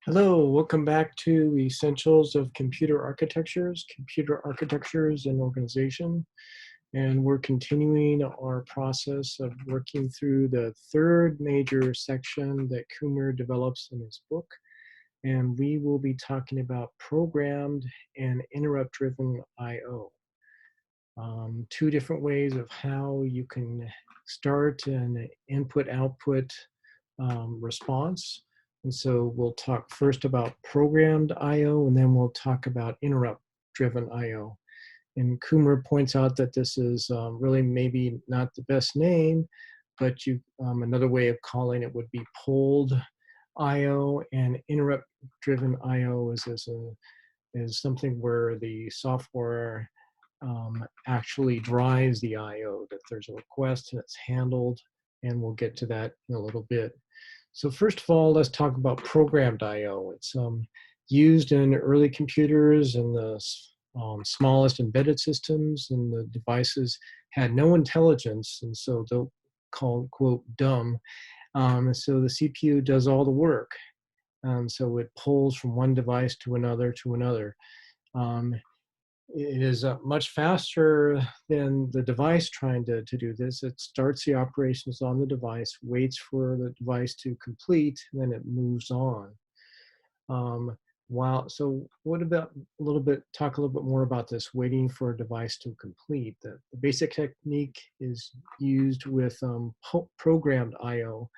Hello, welcome back to Essentials of Computer Architectures and Organization. And we're continuing our process of working through the third major section that Kumar develops in his book. And we will be talking about programmed and interrupt-driven I/O. Two different ways of how you can start an input-output response. And so we'll talk first about programmed I/O, and then we'll talk about interrupt-driven I/O. And Kumar points out that this is really maybe not the best name, but another way of calling it would be polled I/O, and interrupt-driven I/O is something where the software actually drives the I/O, that there's a request and it's handled, and we'll get to that in a little bit. So first of all, let's talk about programmed I/O. It's used in early computers and the smallest embedded systems, and the devices had no intelligence, and so they're called, quote, dumb. So the CPU does all the work. So it pulls from one device to another to another. It is much faster than the device trying to do this. It starts the operations on the device, waits for the device to complete, and then it moves on. So what about talk a little bit more about this waiting for a device to complete. The basic technique is used with programmed I/O,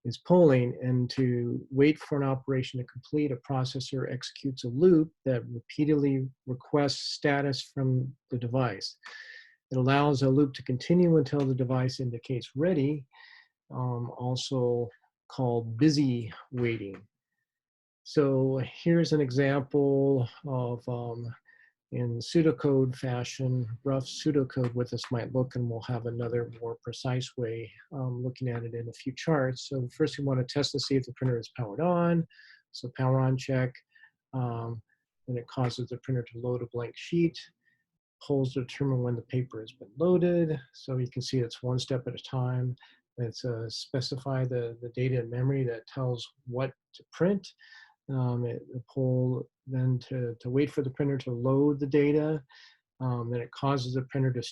is polling, and to wait for an operation to complete, a processor executes a loop that repeatedly requests status from the device. It allows a loop to continue until the device indicates ready, also called busy waiting. So here's an example of, in pseudocode fashion, rough pseudocode, what this might look, and we'll have another more precise way looking at it in a few charts. So first we want to test to see if the printer is powered on. So power on check, then it causes the printer to load a blank sheet, polls to determine when the paper has been loaded. So you can see it's one step at a time. It's specify the data in memory that tells what to print. The poll then to wait for the printer to load the data. Then it causes the printer to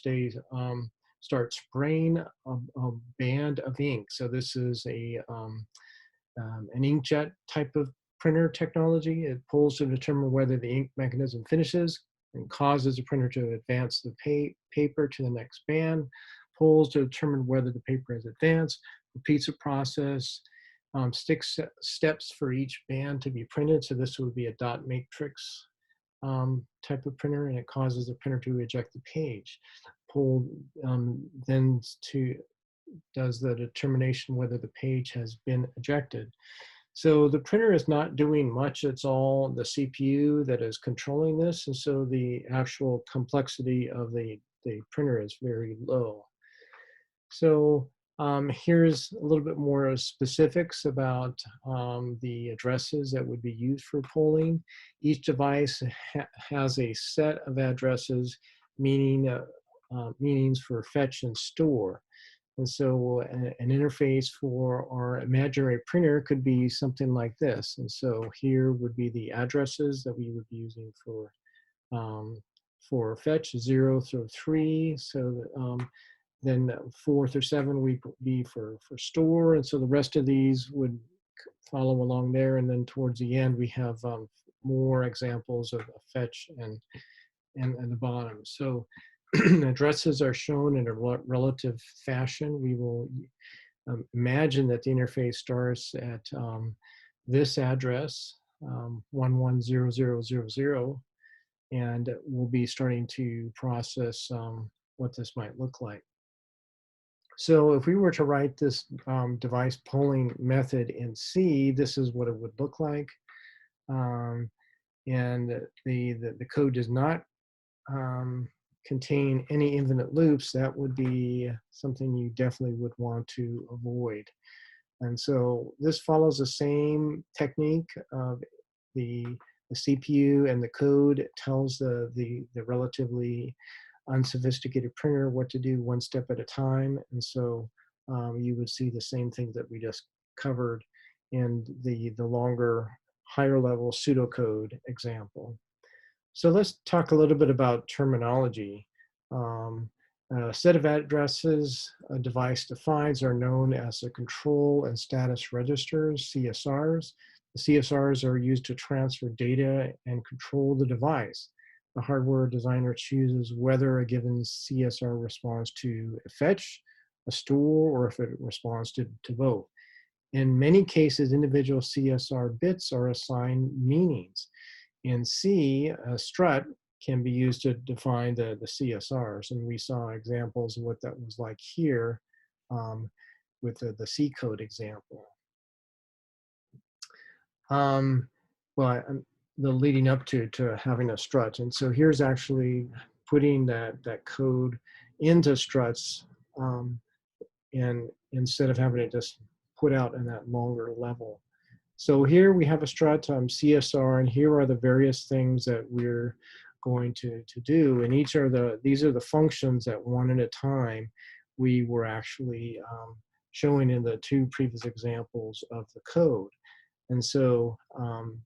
start spraying a band of ink. So this is an inkjet type of printer technology. It pulls to determine whether the ink mechanism finishes, and causes the printer to advance the paper to the next band. Pulls to determine whether the paper has advanced, repeats the process, six steps for each band to be printed. So this would be a dot matrix type of printer, and it causes the printer to eject the page. Pull then does the determination whether the page has been ejected. So the printer is not doing much. It's all the CPU that is controlling this, and so the actual complexity of the printer is very low. So here's a little bit more specifics about the addresses that would be used for polling. Each device has a set of addresses, meanings for fetch and store. And so an interface for our imaginary printer could be something like this. And so here would be the addresses that we would be using for fetch, 0 through 3. So then 4 through 7 would be for store. And so the rest of these would follow along there. And then towards the end, we have more examples of fetch and the bottom. So addresses are shown in a relative fashion. We will imagine that the interface starts at this address, 110000, and we'll be starting to process what this might look like. So if we were to write this device polling method in C, this is what it would look like. And the code does not contain any infinite loops. That would be something you definitely would want to avoid. And so this follows the same technique of the CPU, and the code tells the relatively unsophisticated printer what to do one step at a time. And so you would see the same thing that we just covered in the longer, higher level pseudocode example. So let's talk a little bit about terminology. Um, a set of addresses a device defines are known as the control and status registers, CSRs. The CSRs are used to transfer data and control the device. The hardware designer chooses whether a given CSR responds to a fetch, a store, or if it responds to both. In many cases, individual CSR bits are assigned meanings. In C, a strut can be used to define the CSRs, and we saw examples of what that was like here with the C code example. Well, the leading up to having a strut, and so here's actually putting that code into struts, and instead of having it just put out in that longer level. So here we have a strut CSR, and here are the various things that we're going to do. And these are the functions that one at a time we were actually showing in the two previous examples of the code. And so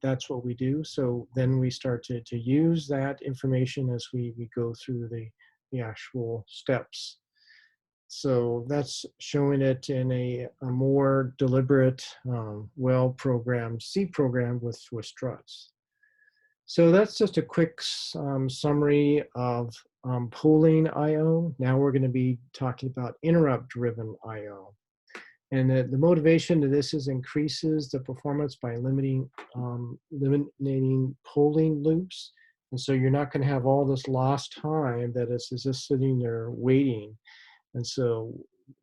that's what we do. So then we start to use that information as we go through the actual steps. So that's showing it in a more deliberate, well-programmed C program with struts. So that's just a quick summary of polling I/O. Now we're going to be talking about interrupt-driven I/O. And the motivation to this is increases the performance by eliminating polling loops. And so you're not going to have all this lost time that is just sitting there waiting. And so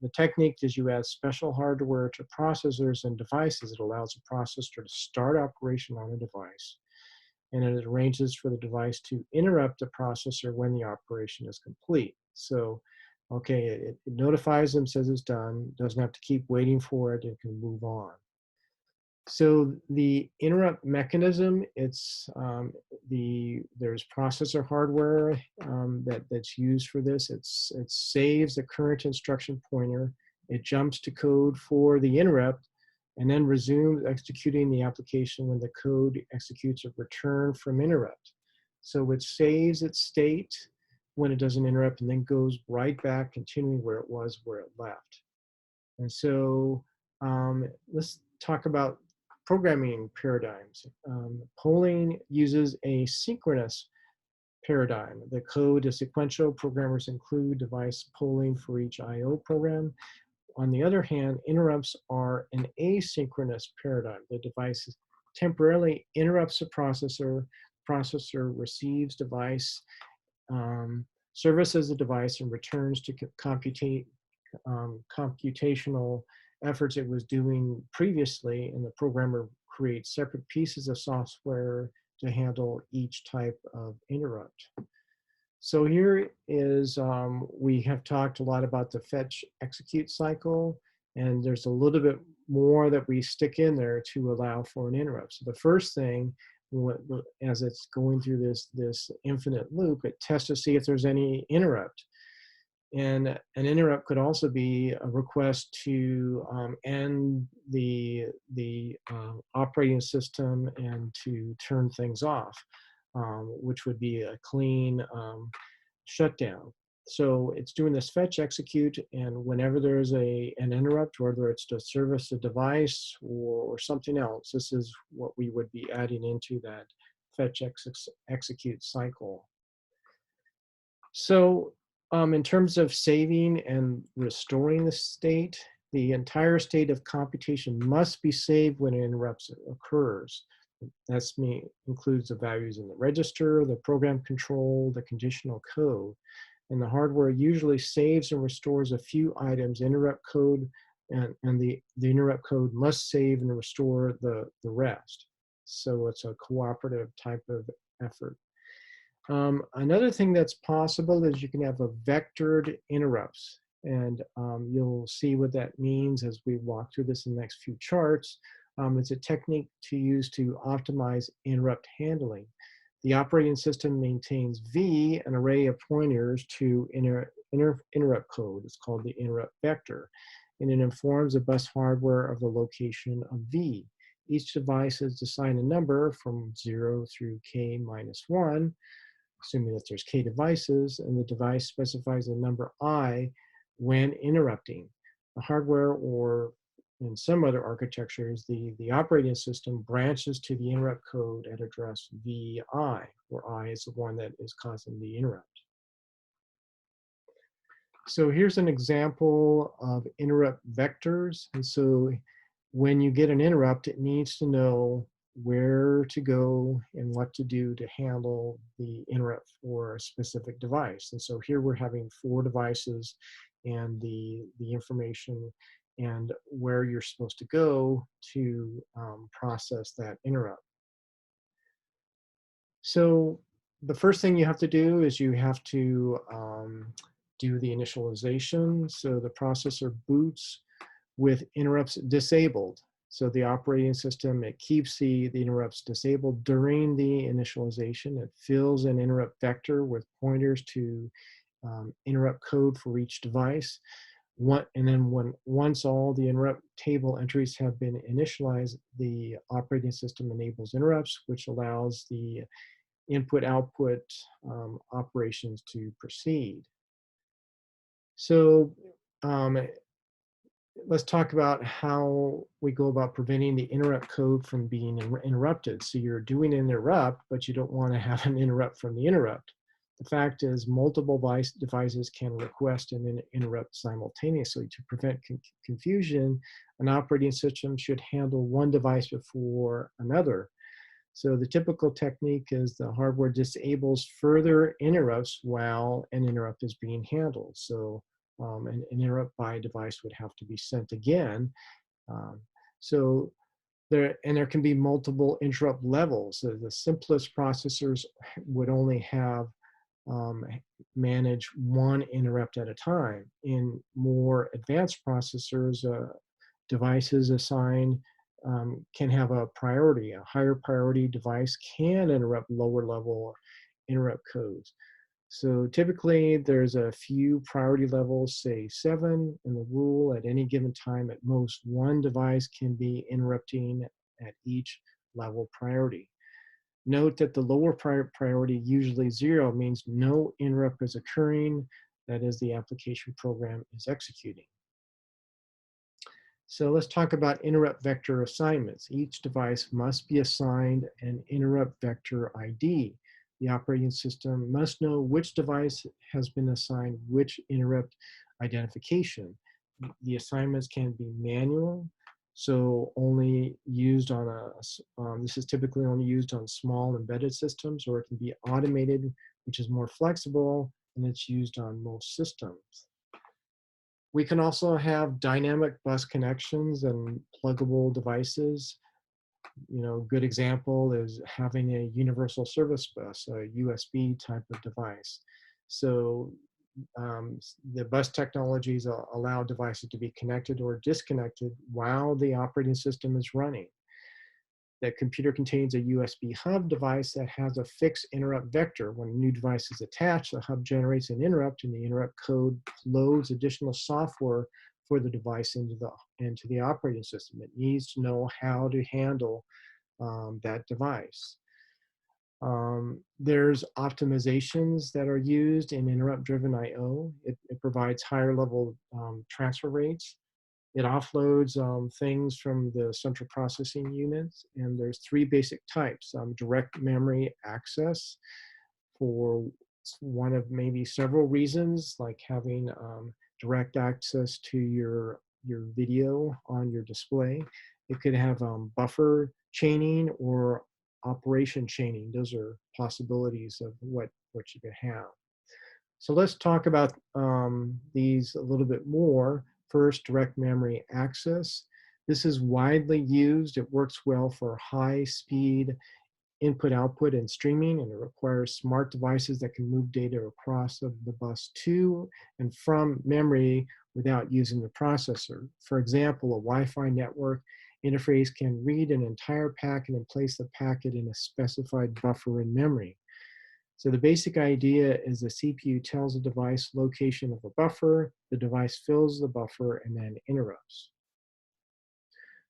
the technique is you add special hardware to processors and devices. It allows the processor to start operation on a device. And it arranges for the device to interrupt the processor when the operation is complete. So, okay, it notifies them, says it's done, doesn't have to keep waiting for it, it can move on. So the interrupt mechanism, there's processor hardware that's used for this. It saves the current instruction pointer. It jumps to code for the interrupt, and then resumes executing the application when the code executes a return from interrupt. So it saves its state when it does an interrupt, and then goes right back, continuing where it was, where it left. And so let's talk about programming paradigms. Polling uses a synchronous paradigm. The code is sequential. Programmers include device polling for each I/O program. On the other hand, interrupts are an asynchronous paradigm. The device temporarily interrupts the processor. Processor receives device, services the device, and returns to computational efforts it was doing previously, and the programmer creates separate pieces of software to handle each type of interrupt. So here is, we have talked a lot about the fetch execute cycle, and there's a little bit more that we stick in there to allow for an interrupt. So the first thing, as it's going through this infinite loop, it tests to see if there's any interrupt. And an interrupt could also be a request to end the operating system and to turn things off, which would be a clean shutdown. So it's doing this fetch execute, and whenever there's an interrupt, whether it's to service a device or something else, this is what we would be adding into that fetch execute cycle. So in terms of saving and restoring the state, the entire state of computation must be saved when an interrupt occurs. That includes the values in the register, the program control, the conditional code. And the hardware usually saves and restores a few items, interrupt code, and the interrupt code must save and restore the rest. So it's a cooperative type of effort. Another thing that's possible is you can have a vectored interrupts, and you'll see what that means as we walk through this in the next few charts. It's a technique to use to optimize interrupt handling. The operating system maintains V, an array of pointers to interrupt code. It's called the interrupt vector, and it informs the bus hardware of the location of V. Each device is assigned a number from 0 through k minus 1, assuming that there's k devices, and the device specifies a number I when interrupting. The hardware, or in some other architectures, the operating system branches to the interrupt code at address VI, where I is the one that is causing the interrupt. So here's an example of interrupt vectors. And so when you get an interrupt, it needs to know where to go and what to do to handle the interrupt for a specific device. And so here we're having 4 devices and the information and where you're supposed to go to process that interrupt. So the first thing you have to do is you have to do the initialization. So the processor boots with interrupts disabled. So the operating system, it keeps the interrupts disabled during the initialization. It fills an interrupt vector with pointers to interrupt code for each device. And then once all the interrupt table entries have been initialized, the operating system enables interrupts, which allows the input-output operations to proceed. So let's talk about how we go about preventing the interrupt code from being interrupted. So you're doing an interrupt, but you don't want to have an interrupt from the interrupt. The fact is, multiple devices can request an interrupt simultaneously. To prevent confusion, an operating system should handle one device before another. So the typical technique is the hardware disables further interrupts while an interrupt is being handled. So an interrupt by device would have to be sent again. So there can be multiple interrupt levels. So the simplest processors would only have manage one interrupt at a time. In more advanced processors, devices assigned can have a priority. A higher priority device can interrupt lower level interrupt codes. So typically there's a few priority levels, say 7, and the rule at any given time at most one device can be interrupting at each level priority. Note that the lower priority, usually 0, means no interrupt is occurring. That is, the application program is executing. So let's talk about interrupt vector assignments. Each device must be assigned an interrupt vector ID. The operating system must know which device has been assigned which interrupt identification. The assignments can be manual, so only used on this is typically only used on small embedded systems, or it can be automated, which is more flexible, and it's used on most systems. We can also have dynamic bus connections and pluggable devices. Good example is having a universal service bus, a USB type of device. So the bus technologies allow devices to be connected or disconnected while the operating system is running. That computer contains a USB hub device that has a fixed interrupt vector. When a new device is attached, the hub generates an interrupt, and the interrupt code loads additional software for the device into the operating system. It needs to know how to handle that device. There's optimizations that are used in interrupt-driven I/O. It provides higher level transfer rates. It offloads things from the central processing units, and there's 3 basic types. Direct memory access for one of maybe several reasons, like having direct access to your video on your display. It could have buffer chaining or operation chaining. Those are possibilities of what you could have. So let's talk about these a little bit more. First, direct memory access. This is widely used. It works well for high-speed input-output and streaming, and it requires smart devices that can move data across the bus to and from memory without using the processor. For example, a Wi-Fi network interface can read an entire packet and place the packet in a specified buffer in memory. So the basic idea is the CPU tells the device location of a buffer, the device fills the buffer, and then interrupts.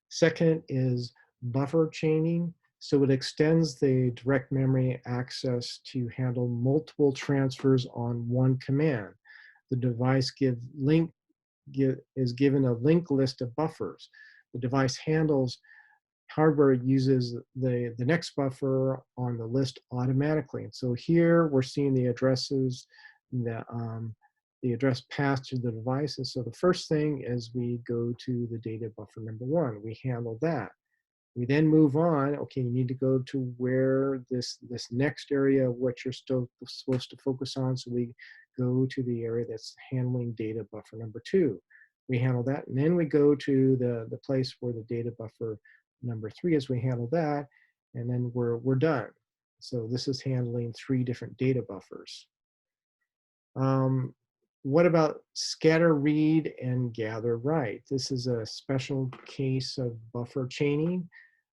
Second is buffer chaining. So it extends the direct memory access to handle multiple transfers on one command. The device is given a linked list of buffers. The device handles hardware uses the next buffer on the list automatically. And so here we're seeing the addresses that the address passed to the device. And so the first thing is we go to the data buffer number 1. We handle that. We then move on. Okay, you need to go to where this next area of what you're still supposed to focus on. So we go to the area that's handling data buffer number 2. We handle that, and then we go to the place where the data buffer number 3 is. We handle that, and then we're done. So this is handling 3 different data buffers. What about scatter read and gather write? This is a special case of buffer chaining.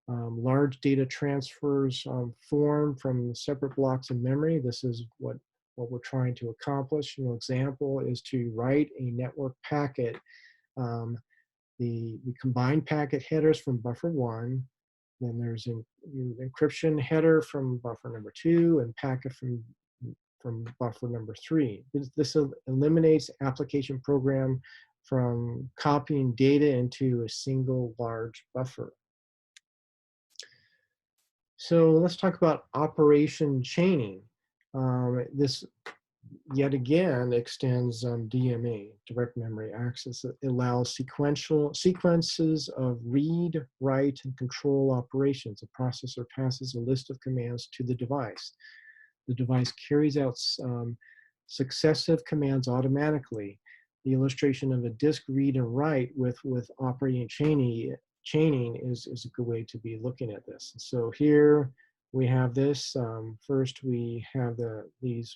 Large data transfers form from separate blocks of memory. This is what we're trying to accomplish. An example is to write a network packet. We combine packet headers from buffer 1. Then there's an encryption header from buffer number 2 and packet from buffer number 3. This eliminates application program from copying data into a single large buffer. So let's talk about operation chaining. This yet again extends DMA, direct memory access. It allows sequences of read, write, and control operations. A processor passes a list of commands to the device. The device carries out successive commands automatically. The illustration of a disk read and write with operating chaining is a good way to be looking at this. So here we have this. First, we have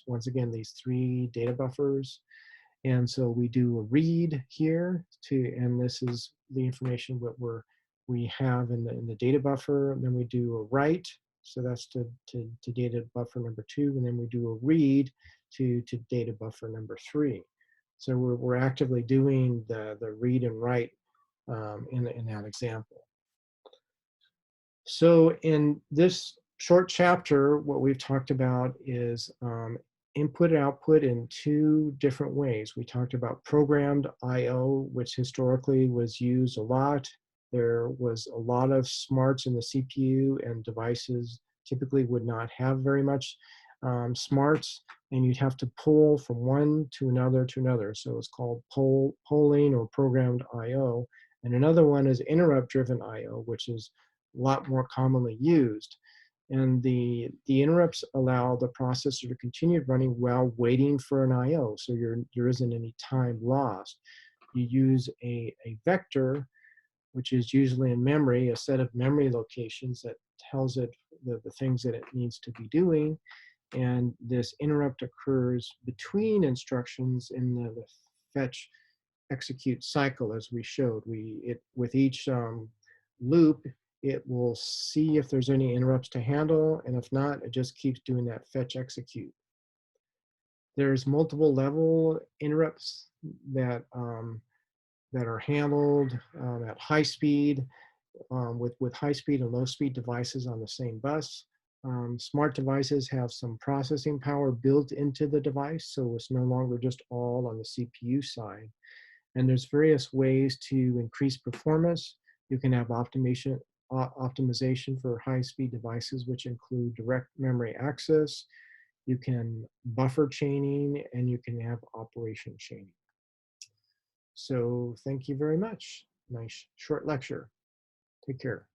once again, these 3 data buffers. And so we do a read here and this is the information we have in the data buffer. And then we do a write. So that's to data buffer number 2. And then we do a read to data buffer number 3. So we're actively doing the read and write in that example. So in this short chapter, what we've talked about is input and output in 2 different ways. We talked about programmed I/O, which historically was used a lot. There was a lot of smarts in the CPU, and devices typically would not have very much smarts, and you'd have to pull from one to another to another. So it's called polling or programmed I/O. And another one is interrupt-driven I/O, which is a lot more commonly used. And the interrupts allow the processor to continue running while waiting for an I/O, so there isn't any time lost. You use a vector, which is usually in memory, a set of memory locations that tells it the things that it needs to be doing. And this interrupt occurs between instructions in the fetch execute cycle, as we showed. With each loop, it will see if there's any interrupts to handle, and if not, it just keeps doing that fetch execute. There's multiple level interrupts that are handled at high speed with high speed and low speed devices on the same bus. Smart devices have some processing power built into the device, so it's no longer just all on the CPU side. And there's various ways to increase performance. You can have optimization for high-speed devices, which include direct memory access. You can buffer chaining, and you can have operation chaining. So thank you very much. Nice short lecture. Take care.